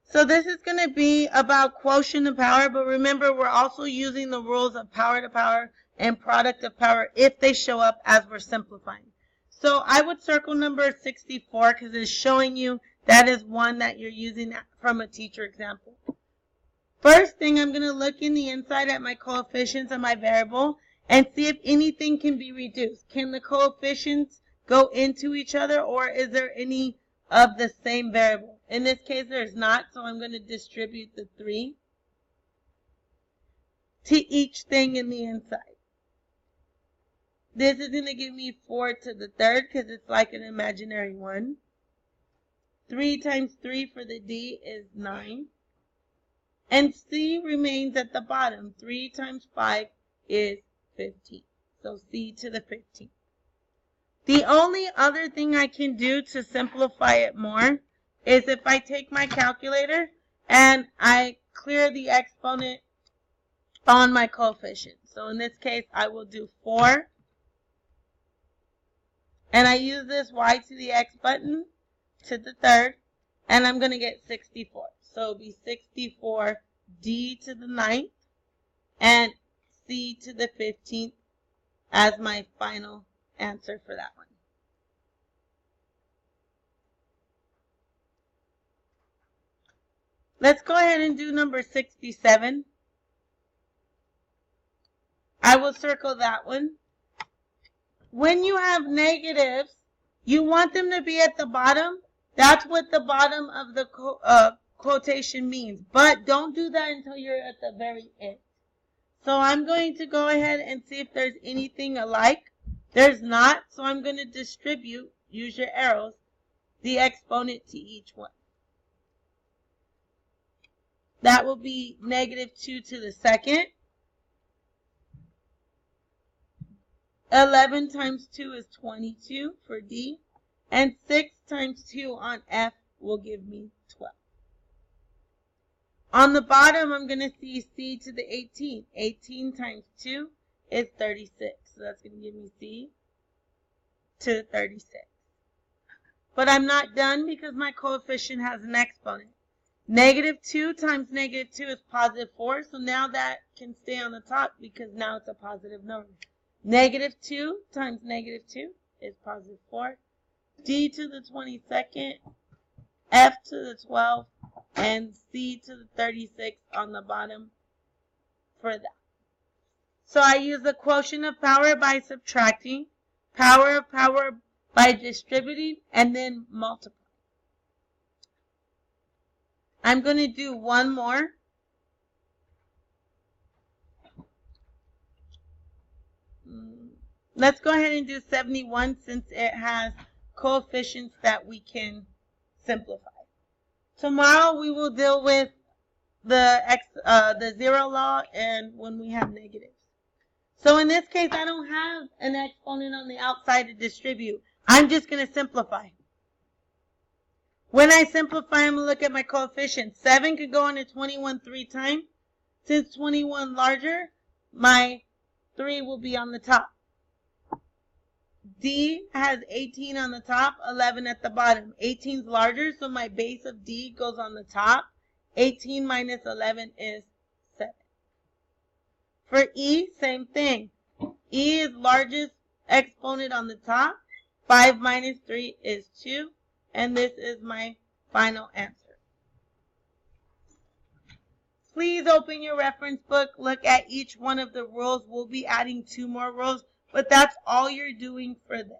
So this is going to be about quotient of power, but remember we're also using the rules of power to power and product of power if they show up as we're simplifying. So I would circle number 64 because it's showing you that is one that you're using from a teacher example. First thing, I'm going to look in the inside at my coefficients of my variable and see if anything can be reduced. Can the coefficients go into each other, or is there any of the same variable? In this case, there's not, so I'm going to distribute the 3 to each thing in the inside. This is going to give me 4 to the third because it's like an imaginary 1. 3 times 3 for the D is 9. And C remains at the bottom. 3 times 5 is 15. So C to the 15. The only other thing I can do to simplify it more is if I take my calculator and I clear the exponent on my coefficient. So in this case, I will do 4. And I use this y to the x button to the third. And I'm going to get 64. So it'll be 64 d to the 9th and c to the 15th as my final answer for that one. Let's go ahead and do number 67. I will circle that one. When you have negatives, you want them to be at the bottom. That's what the bottom of the quotation means. But don't do that until you're at the very end. So I'm going to go ahead and see if there's anything alike. There's not, so I'm going to distribute, use your arrows, the exponent to each one. That will be negative 2 to the second. 11 times 2 is 22 for D. And 6 times 2 on F will give me 12. On the bottom, I'm going to see C to the 18. 18 times 2 is 36. So that's going to give me C to the 36. But I'm not done because my coefficient has an exponent. Negative 2 times negative 2 is positive 4. So now that can stay on the top because now it's a positive number. Negative 2 times negative 2 is positive 4. D to the 22nd, F to the 12th, and C to the 36 on the bottom for that. So I use the quotient of power by subtracting, power of power by distributing, and then multiplying. I'm going to do one more. Let's go ahead and do 71 since it has coefficients that we can simplify. Tomorrow we will deal with the zero law and when we have negatives. So in this case, I don't have an exponent on the outside to distribute. I'm just going to simplify. When I simplify, I'm going to look at my coefficients. 7 could go into 21 3 times. Since 21 larger, my 3 will be on the top. D has 18 on the top, 11 at the bottom. 18 is larger, so my base of D goes on the top. 18 minus 11 is 7. For E, same thing. E is largest exponent on the top. 5 minus 3 is 2. And this is my final answer. Please open your reference book. Look at each one of the rules. We'll be adding 2 more rules. But that's all you're doing for this.